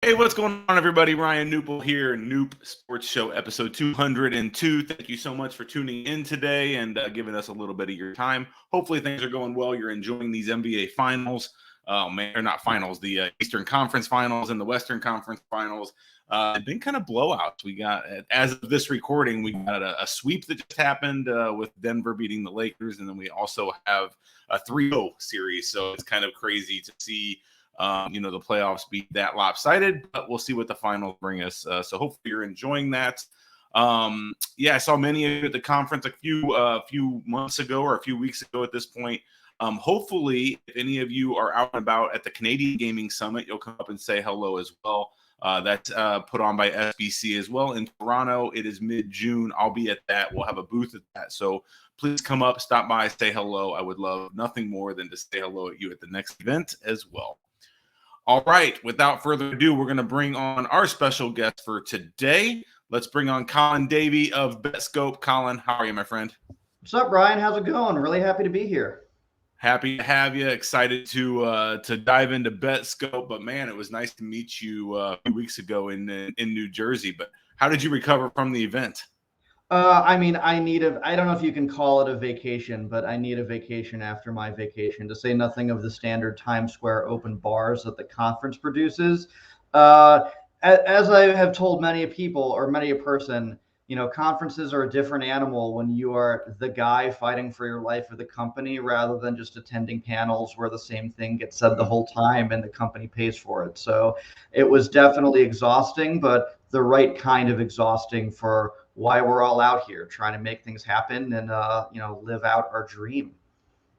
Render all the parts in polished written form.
Hey, what's going on, everybody? Ryan Newpel here, Knup Sports Show, episode 202. Thank you so much for tuning in today and giving us a little bit of your time. Hopefully things are going well. You're enjoying these NBA finals. Oh, man, they're not finals. The Eastern Conference finals and the Western Conference finals. It's been kind of blowouts. We got, as of this recording, we got a sweep that just happened with Denver beating the Lakers. And then we also have a 3-0 series. So it's kind of crazy to see the playoffs be that lopsided, but we'll see what the finals bring us. So hopefully you're enjoying that. I saw many of you at the conference a few months ago or a few weeks ago at this point. Hopefully, if any of you are out and about at the Canadian Gaming Summit, you'll come up and say hello as well. That's put on by SBC as well in Toronto. It is mid-June. I'll be at that. We'll have a booth at that. So please come up, stop by, say hello. I would love nothing more than to say hello at you at the next event as well. All right, without further ado, we're going to bring on our special guest for today. Let's bring on Colin Davy of Betscope. Colin, how are you, my friend? What's up, Ryan? How's it going? Really happy to be here. Happy to have you. Excited to dive into Betscope. But, man, it was nice to meet you a few weeks ago in New Jersey. But how did you recover from the event? I don't know if you can call it a vacation, but I need a vacation after my vacation, to say nothing of the standard Times Square open bars that the conference produces. As I have told many a people or many a person, conferences are a different animal when you are the guy fighting for your life or the company rather than just attending panels where the same thing gets said the whole time and the company pays for it. So it was definitely exhausting, but the right kind of exhausting for why we're all out here trying to make things happen and live out our dream.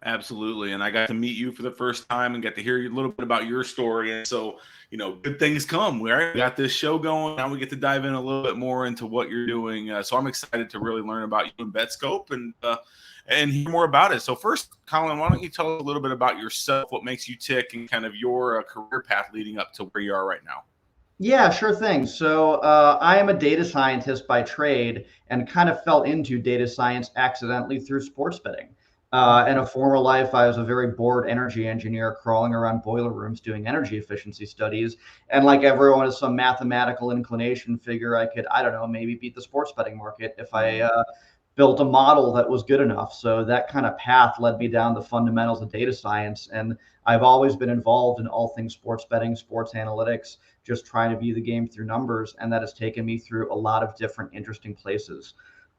Absolutely. And I got to meet you for the first time and get to hear a little bit about your story. And so, good things come. We got this show going. Now we get to dive in a little bit more into what you're doing. So I'm excited to really learn about you and Betscope and hear more about it. So first, Colin, why don't you tell us a little bit about yourself, what makes you tick, and kind of your career path leading up to where you are right now? Yeah, sure thing. So I am a data scientist by trade and kind of fell into data science accidentally through sports betting. In a former life, I was a very bored energy engineer crawling around boiler rooms doing energy efficiency studies. And like everyone with some mathematical inclination, figure I could, I don't know, maybe beat the sports betting market if I built a model that was good enough. So that kind of path led me down the fundamentals of data science. And I've always been involved in all things sports betting, sports analytics, just trying to view the game through numbers. And that has taken me through a lot of different interesting places.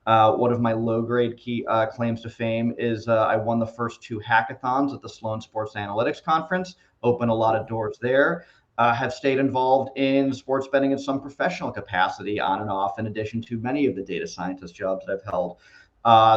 One of my low-grade key claims to fame is I won the first 2 hackathons at the Sloan Sports Analytics Conference, opened a lot of doors there. Have stayed involved in sports betting in some professional capacity on and off, in addition to many of the data scientist jobs that I've held.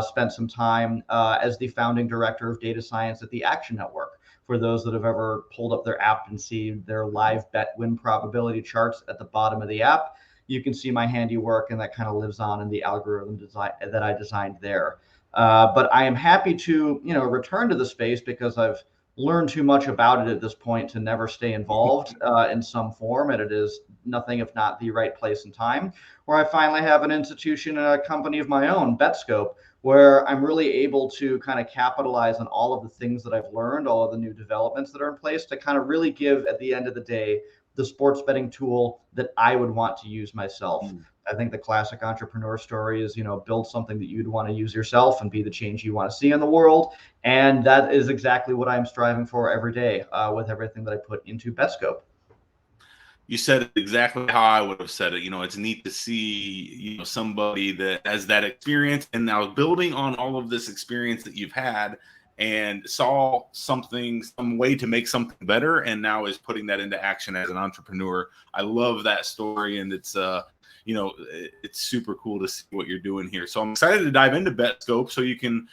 Spent some time as the founding director of data science at the Action Network. For those that have ever pulled up their app and see their live bet win probability charts at the bottom of the app, you can see my handiwork, and that kind of lives on in the algorithm design that I designed there. But I am happy to, return to the space because I've learned too much about it at this point to never stay involved in some form. And it is nothing if not the right place and time, where I finally have an institution and a company of my own, Betscope, where I'm really able to kind of capitalize on all of the things that I've learned, all of the new developments that are in place to kind of really give, at the end of the day, the sports betting tool that I would want to use myself. I think the classic entrepreneur story is, build something that you'd want to use yourself and be the change you want to see in the world. And that is exactly what I'm striving for every day with everything that I put into Betscope. You said it exactly how I would have said it. It's neat to see, somebody that has that experience and now building on all of this experience that you've had and saw some way to make something better, and now is putting that into action as an entrepreneur. I love that story, and it's it's super cool to see what you're doing here. So I'm excited to dive into Betscope so you can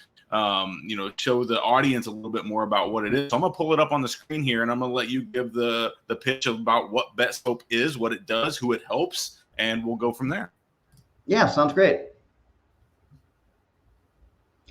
show the audience a little bit more about what it is. So I'm gonna pull it up on the screen here, and I'm gonna let you give the pitch about what Betscope is, what it does, who it helps, and we'll go from there. Yeah, sounds great.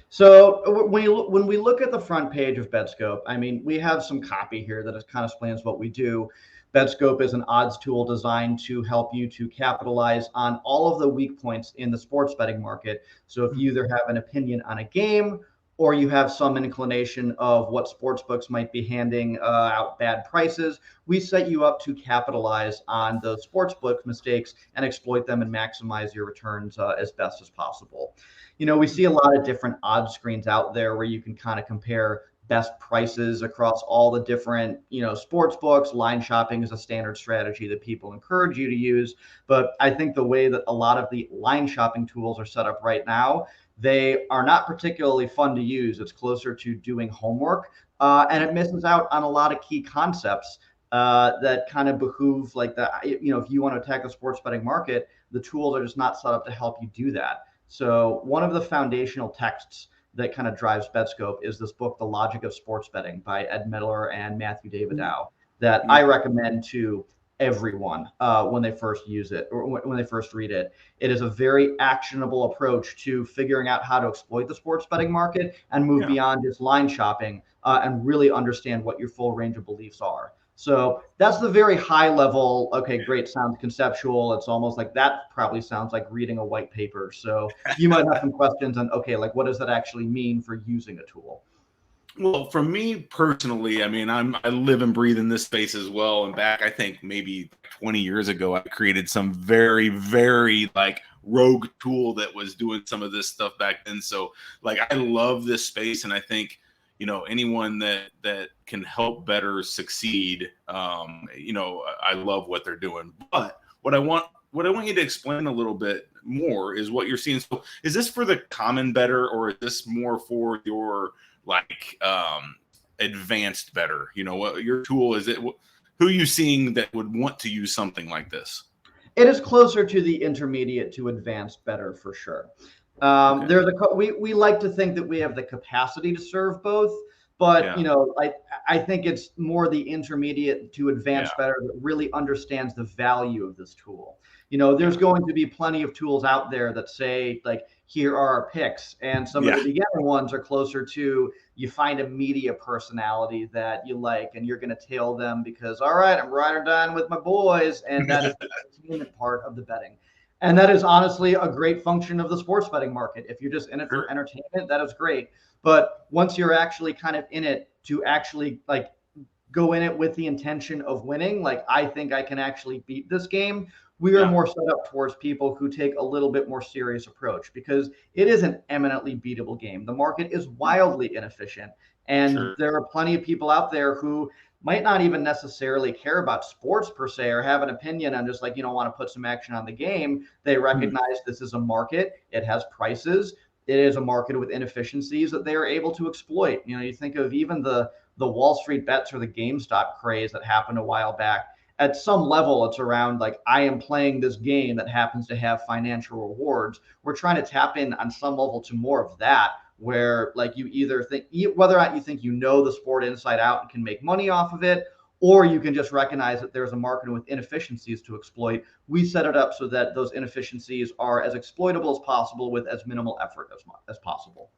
So when we look at the front page of Betscope, I mean, we have some copy here that kind of explains what we do. Betscope is an odds tool designed to help you to capitalize on all of the weak points in the sports betting market. So if you either have an opinion on a game or you have some inclination of what sports books might be handing out bad prices, we set you up to capitalize on those sports book mistakes and exploit them and maximize your returns as best as possible. We see a lot of different odds screens out there where you can kind of compare best prices across all the different, sports books. Line shopping is a standard strategy that people encourage you to use. But I think the way that a lot of the line shopping tools are set up right now, they are not particularly fun to use. It's closer to doing homework, and it misses out on a lot of key concepts that kind of behoove like that. If you want to attack the sports betting market, the tools are just not set up to help you do that. So one of the foundational texts that kind of drives Betscope is this book, The Logic of Sports Betting by Ed Miller and Matthew Davidow, that I recommend to everyone when they first use it or when they first read it. It is a very actionable approach to figuring out how to exploit the sports betting market and move beyond just line shopping and really understand what your full range of beliefs are. So that's the very high level. Okay, great. Sounds conceptual. It's almost like that probably sounds like reading a white paper. So you might have some questions on, okay, like what does that actually mean for using a tool? Well, for me personally, I mean, I live and breathe in this space as well. And back, I think maybe 20 years ago, I created some very, very like rogue tool that was doing some of this stuff back then. So like, I love this space, and I think anyone that can help better succeed, I love what they're doing. But what I want you to explain a little bit more is what you're seeing. So is this for the common bettor, or is this more for your like advanced bettor? What your tool is? It who are you seeing that would want to use something like this? It is closer to the intermediate to advanced bettor for sure. Okay. We like to think that we have the capacity to serve both, but Yeah. I think it's more the intermediate to Yeah. advanced bettor that really understands the value of this tool. There's going to be plenty of tools out there that say like, here are our picks, and some of Yeah. the beginner ones are closer to, you find a media personality that you like and you're going to tail them because, all right, I'm ride or die with my boys, and that is the entertainment part of the betting. And that is honestly a great function of the sports betting market. If you're just in it for entertainment, that is great. But once you're actually kind of in it to actually like go in it with the intention of winning, like I think I can actually beat this game, we are more set up towards people who take a little bit more serious approach, because it is an eminently beatable game. The market is wildly inefficient. And Sure. there are plenty of people out there who might not even necessarily care about sports per se or have an opinion on just like, want to put some action on the game. They recognize this is a market. It has prices. It is a market with inefficiencies that they are able to exploit. You think of even the Wall Street bets or the GameStop craze that happened a while back. At some level, it's around like, I am playing this game that happens to have financial rewards. We're trying to tap in on some level to more of that, where like you either think whether or not you think the sport inside out and can make money off of it, or you can just recognize that there's a market with inefficiencies to exploit. We set it up so that those inefficiencies are as exploitable as possible with as minimal effort as possible.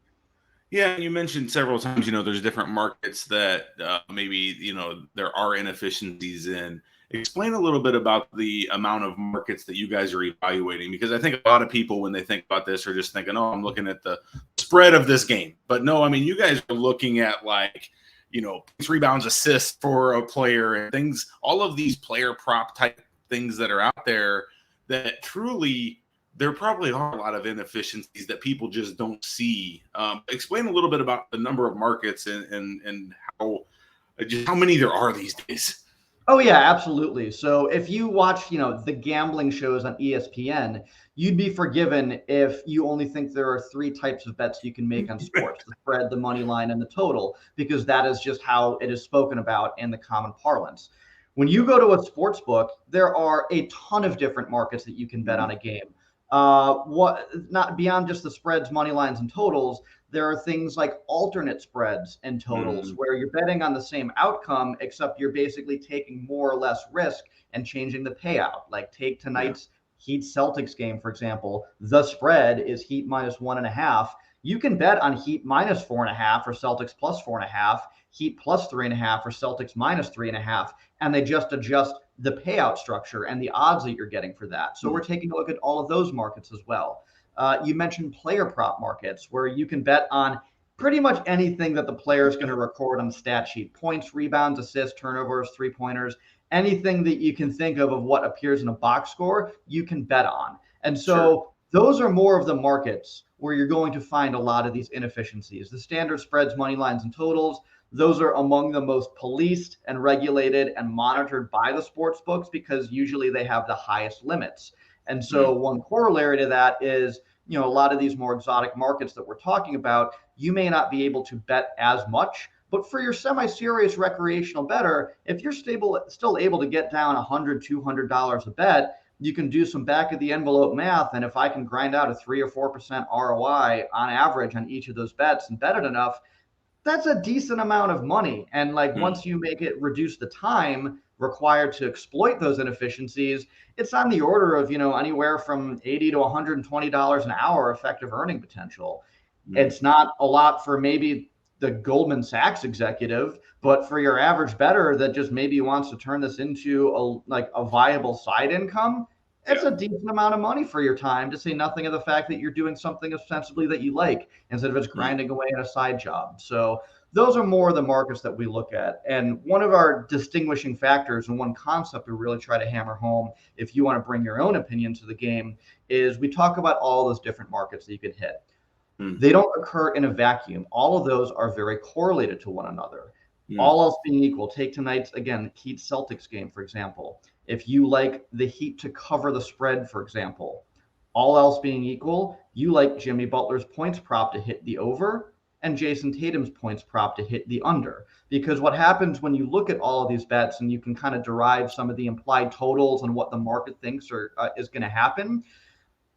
Yeah, you mentioned several times, there's different markets that maybe, there are inefficiencies in. Explain a little bit about the amount of markets that you guys are evaluating, because I think a lot of people, when they think about this, are just thinking, oh, I'm looking at the spread of this game. But no, I mean, you guys are looking at like, points, rebounds, assists for a player and things, all of these player prop type things that are out there that truly there probably are a lot of inefficiencies that people just don't see. Explain a little bit about the number of markets and how many there are these days. Oh yeah, absolutely. So if you watch, the gambling shows on ESPN, you'd be forgiven if you only think there are three types of bets you can make on sports: the spread, the money line, and the total, because that is just how it is spoken about in the common parlance. When you go to a sports book, there are a ton of different markets that you can bet on a game. What not beyond just the spreads, money lines, and totals, there are things like alternate spreads and totals where you're betting on the same outcome, except you're basically taking more or less risk and changing the payout. Like take tonight's Heat Celtics game, for example. The spread is Heat -1.5. You can bet on Heat -4.5 or Celtics +4.5, Heat +3.5 or Celtics -3.5, and they just adjust the payout structure and the odds that you're getting for that. So we're taking a look at all of those markets as well. You mentioned player prop markets, where you can bet on pretty much anything that the player is going to record on the stat sheet: points, rebounds, assists, turnovers, 3-pointers, anything that you can think of what appears in a box score, you can bet on. And so those are more of the markets where you're going to find a lot of these inefficiencies. The standard spreads, money lines, and totals, those are among the most policed and regulated and monitored by the sports books because usually they have the highest limits. And so one corollary to that is, a lot of these more exotic markets that we're talking about, you may not be able to bet as much, but for your semi-serious recreational bettor, if you're still able to get down $100, $200 a bet, you can do some back of the envelope math. And if I can grind out a 3 or 4% ROI on average on each of those bets and bet it enough, that's a decent amount of money. And once you make it reduce the time required to exploit those inefficiencies, it's on the order of, anywhere from $80 to $120 an hour effective earning potential. It's not a lot for maybe the Goldman Sachs executive, but for your average bettor that just maybe wants to turn this into a viable side income, it's a decent amount of money for your time, to say nothing of the fact that you're doing something ostensibly that you like instead of just grinding away at a side job. So those are more of the markets that we look at. And one of our distinguishing factors and one concept we really try to hammer home, if you want to bring your own opinion to the game, is we talk about all those different markets that you could hit. They don't occur in a vacuum. All of those are very correlated to one another. All else being equal, take tonight's, again, Heat Celtics game, for example. If you like the Heat to cover the spread, for example, all else being equal, you like Jimmy Butler's points prop to hit the over and Jason Tatum's points prop to hit the under. Because what happens when you look at all of these bets and you can kind of derive some of the implied totals and what the market thinks is going to happen,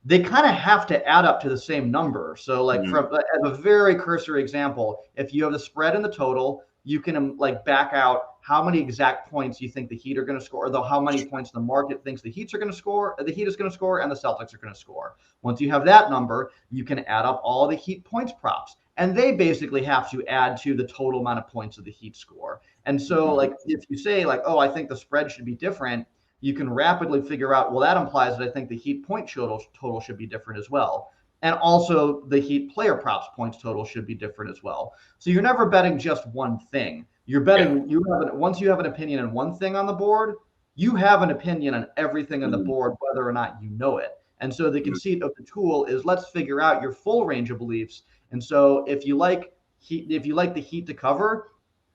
they kind of have to add up to the same number. So from as a very cursory example, if you have the spread and the total, you can back out how many exact points you think the Heat are going to score, or how many points the market thinks the Heat is going to score, and the Celtics are going to score. Once you have that number, you can add up all the Heat points props, and they basically have to add to the total amount of points of the Heat score. And so if you say I think the spread should be different, you can rapidly figure out, well, that implies that I think the Heat point total should be different as well. And also the Heat player props points total should be different as well. So you're never betting just one thing. You're betting, once you have an opinion on one thing on the board, you have an opinion on everything on the board, whether or not you know it. And so the conceit of the tool is, let's figure out your full range of beliefs. And so if you like the Heat to cover,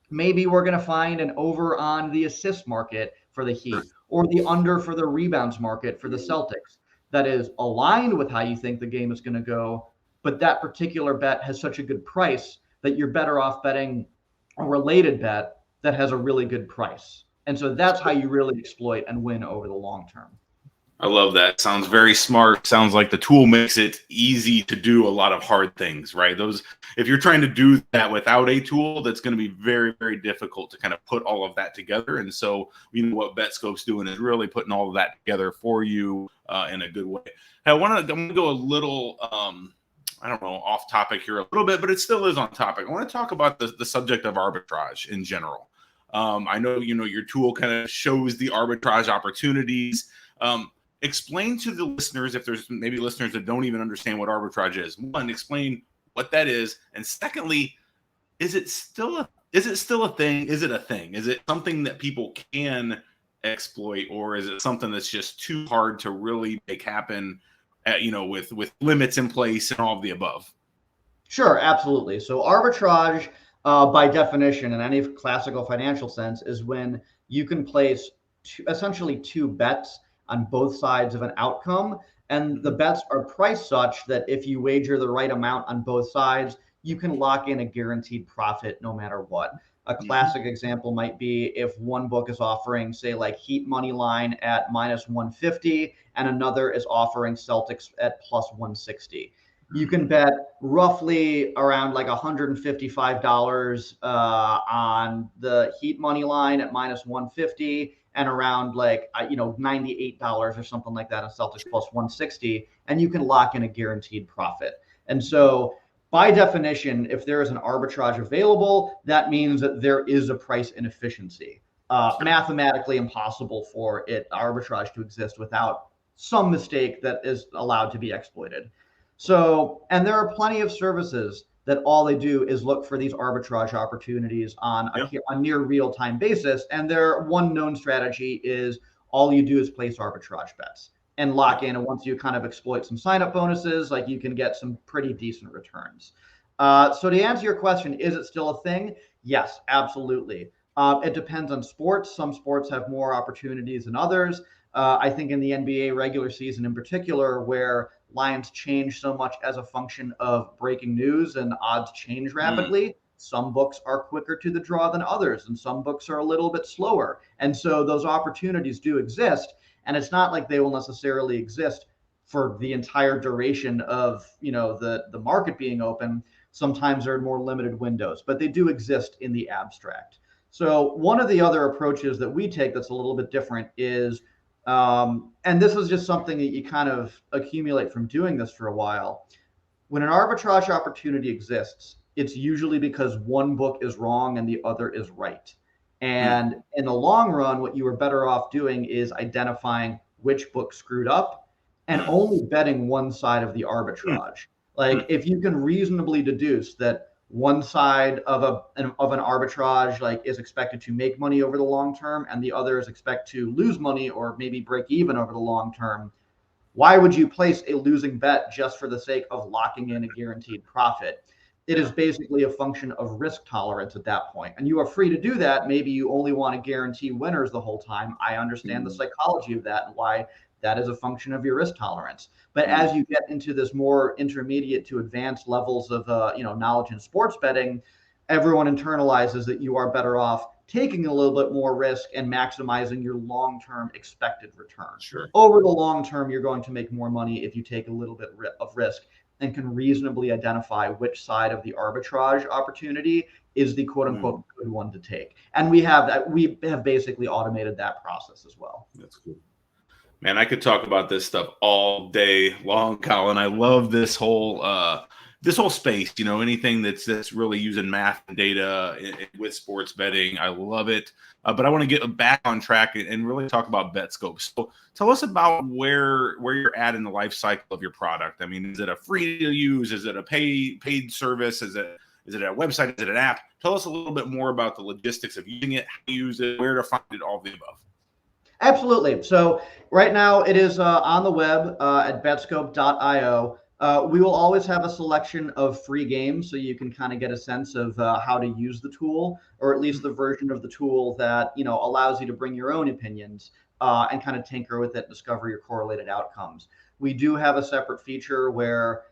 maybe we're going to find an over on the assist market for the Heat, or the under for the rebounds market for the Celtics, that is aligned with how you think the game is going to go, but that particular bet has such a good price that you're better off betting a related bet that has a really good price. And so that's how you really exploit and win over the long term. I love that. Sounds very smart. Sounds like the tool makes it easy to do a lot of hard things, right? If you're trying to do that without a tool, that's going to be very, very difficult to kind of put all of that together. And so, what Betscope's doing is really putting all of that together for you in a good way. Hey, I'm going to go a little, off topic here a little bit, but it still is on topic. I want to talk about the subject of arbitrage in general. I know, your tool kind of shows the arbitrage opportunities. Explain to the listeners, if there's maybe listeners that don't even understand what arbitrage is. One, explain what that is, and secondly, is it still a thing? Is it a thing? Is it something that people can exploit, or is it something that's just too hard to really make happen? With limits in place and all of the above. Sure, absolutely. So arbitrage, by definition, in any classical financial sense, is when you can place essentially two bets on both sides of an outcome, and the bets are priced such that if you wager the right amount on both sides, you can lock in a guaranteed profit no matter what. A classic example might be if one book is offering, say, Heat money line at -150, and another is offering Celtics at +160. You can bet roughly around $155 on the Heat money line at -150, and around $98 or something like that on Celtics +160, and you can lock in a guaranteed profit. And so by definition, if there is an arbitrage available, that means that there is a price inefficiency. Mathematically impossible for arbitrage to exist without some mistake that is allowed to be exploited. So, and there are plenty of services that all they do is look for these arbitrage opportunities on a near real-time basis. And their one known strategy is all you do is place arbitrage bets and lock in. And once you kind of exploit some sign-up bonuses, like you can get some pretty decent returns. So to answer your question, is it still a thing? Yes, absolutely. It depends on sports. Some sports have more opportunities than others. I think in the NBA regular season in particular, where lines change so much as a function of breaking news and odds change rapidly, some books are quicker to the draw than others, and some books are a little bit slower. And so those opportunities do exist. And it's not like they will necessarily exist for the entire duration of, the market being open. Sometimes there are more limited windows, but they do exist in the abstract. So one of the other approaches that we take that's a little bit different is, and this is just something that you kind of accumulate from doing this for a while. When an arbitrage opportunity exists, it's usually because one book is wrong and the other is right. And in the long run, what you are better off doing is identifying which book screwed up and only betting one side of the arbitrage. Like if you can reasonably deduce that one side of an arbitrage like is expected to make money over the long term and the other is expected to lose money or maybe break even over the long term, why would you place a losing bet just for the sake of locking in a guaranteed profit? It is basically a function of risk tolerance at that point. And you are free to do that. Maybe you only want to guarantee winners the whole time. I understand the psychology of that and why that is a function of your risk tolerance. But as you get into this more intermediate to advanced levels of knowledge in sports betting, everyone internalizes that you are better off taking a little bit more risk and maximizing your long-term expected return. Sure. Over the long term, you're going to make more money if you take a little bit of risk and can reasonably identify which side of the arbitrage opportunity is the quote unquote good one to take. And we have basically automated that process as well. That's cool. Man, I could talk about this stuff all day long, Colin. I love this whole space. Anything that's really using math and data with sports betting. I love it. But I want to get back on track and really talk about Betscope. So tell us about where you're at in the life cycle of your product. I mean, is it a free to use? Is it a paid service? Is it a website? Is it an app? Tell us a little bit more about the logistics of using it, how to use it, where to find it, all of the above. Absolutely. So right now it is on the web at betscope.io. We will always have a selection of free games, so you can kind of get a sense of how to use the tool, or at least the version of the tool that allows you to bring your own opinions and kind of tinker with it, discover your correlated outcomes. We do have a separate feature where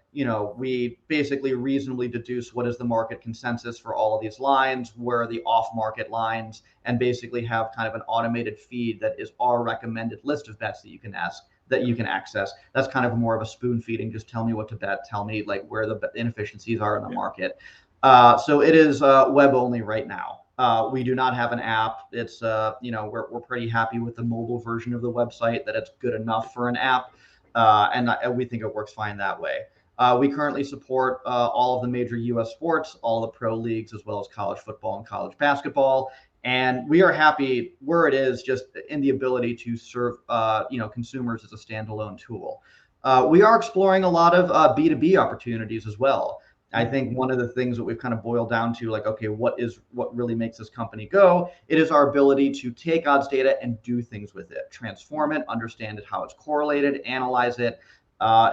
we basically reasonably deduce what is the market consensus for all of these lines, where are the off-market lines, and basically have kind of an automated feed that is our recommended list of bets that you can access. That's kind of more of a spoon feeding. Just tell me what to bet. Tell me like where the inefficiencies are in the market. So it is web only right now. We do not have an app. It's we're pretty happy with the mobile version of the website, that it's good enough for an app, and we think it works fine that way. We currently support all of the major U.S. sports, all the pro leagues, as well as college football and college basketball. And we are happy where it is, just in the ability to serve consumers as a standalone tool. We are exploring a lot of B2B opportunities as well. I think one of the things that we've kind of boiled down to, like, okay, what really makes this company go? It is our ability to take odds data and do things with it, transform it, understand it, how it's correlated, analyze it,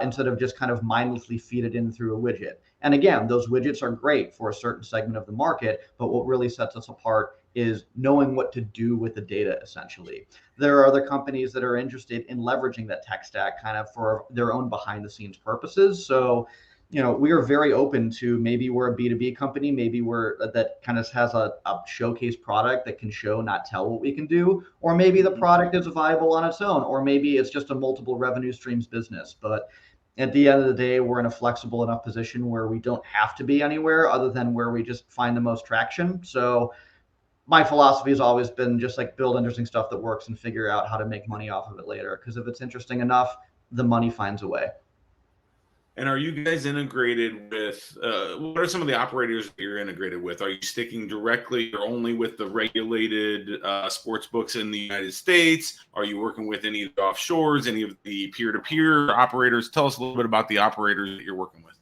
instead of just kind of mindlessly feed it in through a widget. And again, those widgets are great for a certain segment of the market, but what really sets us apart is knowing what to do with the data, essentially. There are other companies that are interested in leveraging that tech stack kind of for their own behind the scenes purposes. So, we are very open to, maybe we're a B2B company, maybe that kind of has a showcase product that can show, not tell what we can do, or maybe the product is viable on its own, or maybe it's just a multiple revenue streams business. But at the end of the day, we're in a flexible enough position where we don't have to be anywhere other than where we just find the most traction. So my philosophy has always been just like build interesting stuff that works and figure out how to make money off of it later. Because if it's interesting enough, the money finds a way. And are you guys integrated with, what are some of the operators that you're integrated with? Are you sticking directly or only with the regulated sports books in the United States? Are you working with any of the offshores, any of the peer-to-peer operators? Tell us a little bit about the operators that you're working with.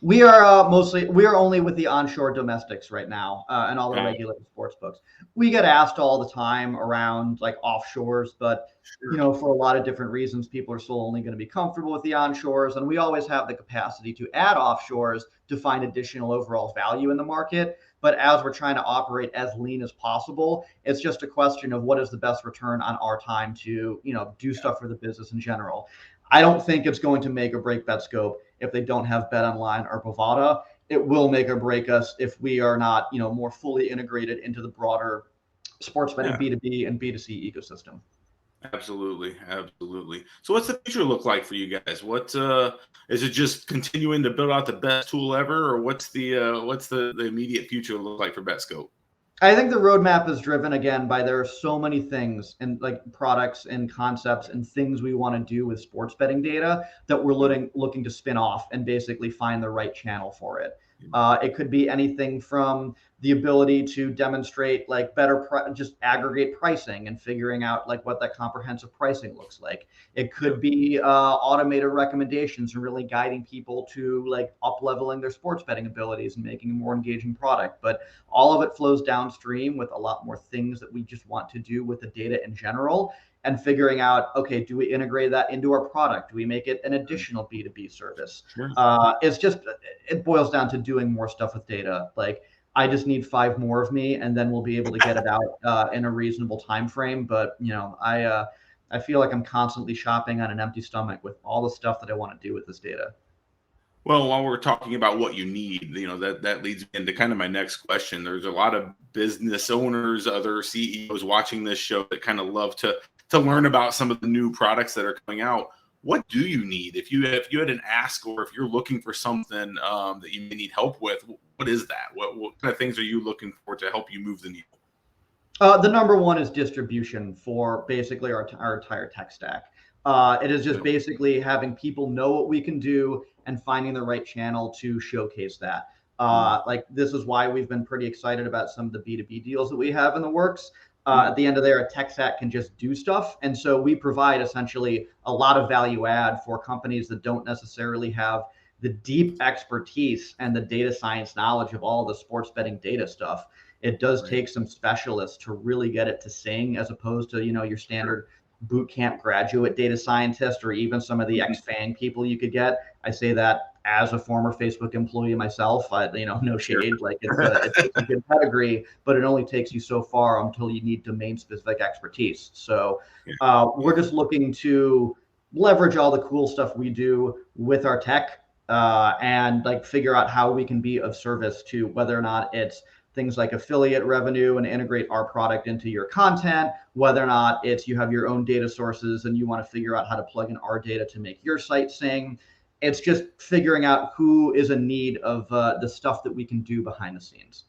We are we are only with the onshore domestics right now, and all the Got it. regulated sports books. We get asked all the time around like offshores, but Sure. for a lot of different reasons, people are still only going to be comfortable with the onshores, and we always have the capacity to add offshores to find additional overall value in the market. But as we're trying to operate as lean as possible, it's just a question of what is the best return on our time to do stuff for the business in general. I don't think it's going to make or break Betscope if they don't have Bet Online or Bovada. It will make or break us if we are not, more fully integrated into the broader sports betting Yeah. B2B and B2C ecosystem. Absolutely, absolutely. So what's the future look like for you guys? What is it, just continuing to build out the best tool ever, or what's the immediate future look like for Betscope? I think the roadmap is driven again by there are so many things and like products and concepts and things we want to do with sports betting data that we're looking to spin off and basically find the right channel for it. It could be anything from the ability to demonstrate like just aggregate pricing and figuring out like what that comprehensive pricing looks like. It could Yep. be automated recommendations and really guiding people to like up leveling their sports betting abilities and making a more engaging product. But all of it flows downstream with a lot more things that we just want to do with the data in general, and figuring out, okay, do we integrate that into our product? Do we make it an additional B2B service? Sure. It boils down to doing more stuff with data. Like I just need 5 more of me, and then we'll be able to get it out in a reasonable time frame. But I feel like I'm constantly shopping on an empty stomach with all the stuff that I want to do with this data. Well, while we're talking about what you need, that leads me into kind of my next question. There's a lot of business owners, other CEOs watching this show that kind of love to learn about some of the new products that are coming out. What do you need if you had an ask, or if you're looking for something that you may need help with? What is that? What kind of things are you looking for to help you move the needle? The number one is distribution for basically our entire tech stack. It is just Yep. basically having people know what we can do and finding the right channel to showcase that. Like this is why we've been pretty excited about some of the B2B deals that we have in the works. At the end of there, a tech stack can just do stuff. And so we provide essentially a lot of value add for companies that don't necessarily have the deep expertise and the data science knowledge of all the sports betting data stuff. It does Right. take some specialists to really get it to sing, as opposed to your Sure. standard boot camp graduate data scientist, or even some of the Mhm. ex-FANG people you could get. I say that as a former Facebook employee myself. No Sure. shade, like it's a good pedigree, but it only takes you so far until you need domain specific expertise. So Yeah. we're just looking to leverage all the cool stuff we do with our tech, and like figure out how we can be of service to, whether or not it's things like affiliate revenue and integrate our product into your content, whether or not it's you have your own data sources and you want to figure out how to plug in our data to make your site sing. It's just figuring out who is in need of the stuff that we can do behind the scenes.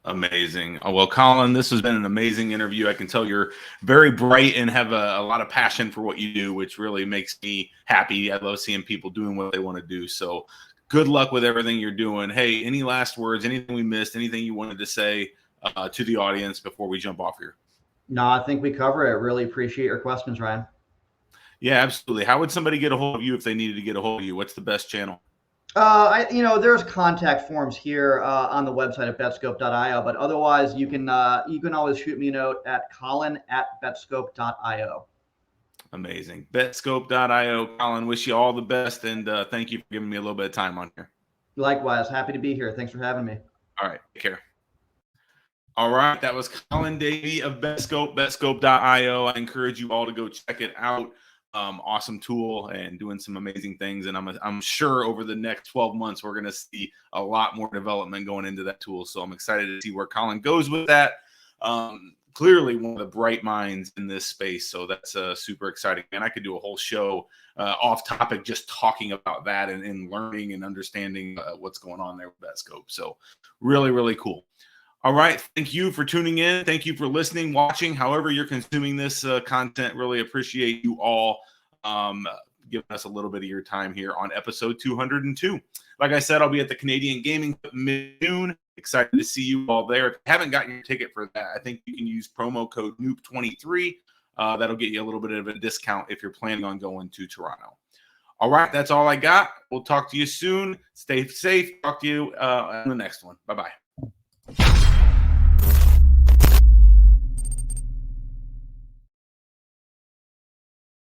Amazing. Well, Colin, this has been an amazing interview. I can tell you're very bright and have a lot of passion for what you do, which really makes me happy. I love seeing people doing what they want to do. So good luck with everything you're doing. Hey, any last words, anything we missed, anything you wanted to say to the audience before we jump off here? No, I think we cover it. Really appreciate your questions, Ryan. Yeah, absolutely. How would somebody get a hold of you if they needed to get a hold of you? What's the best channel? There's contact forms here on the website at betscope.io, but otherwise you can always shoot me a note at colin@betscope.io. Amazing. Betscope.io. Colin, wish you all the best, and thank you for giving me a little bit of time on here. Likewise, happy to be here. Thanks for having me. All right. Take care. All right, that was Colin Davy of Betscope, betscope.io. I encourage you all to go check it out. Awesome tool and doing some amazing things. And I'm sure over the next 12 months, we're going to see a lot more development going into that tool. So I'm excited to see where Colin goes with that. Clearly one of the bright minds in this space. So that's super exciting. And I could do a whole show off topic just talking about that and learning and understanding what's going on there with Betscope. So really, really cool. All right. Thank you for tuning in. Thank you for listening, watching, however you're consuming this content. Really appreciate you all giving us a little bit of your time here on episode 202. Like I said, I'll be at the Canadian Gaming mid-June. Excited to see you all there. If you haven't gotten your ticket for that, I think you can use promo code Knup23. That'll get you a little bit of a discount if you're planning on going to Toronto. All right, that's all I got. We'll talk to you soon. Stay safe. Talk to you on the next one. Bye-bye.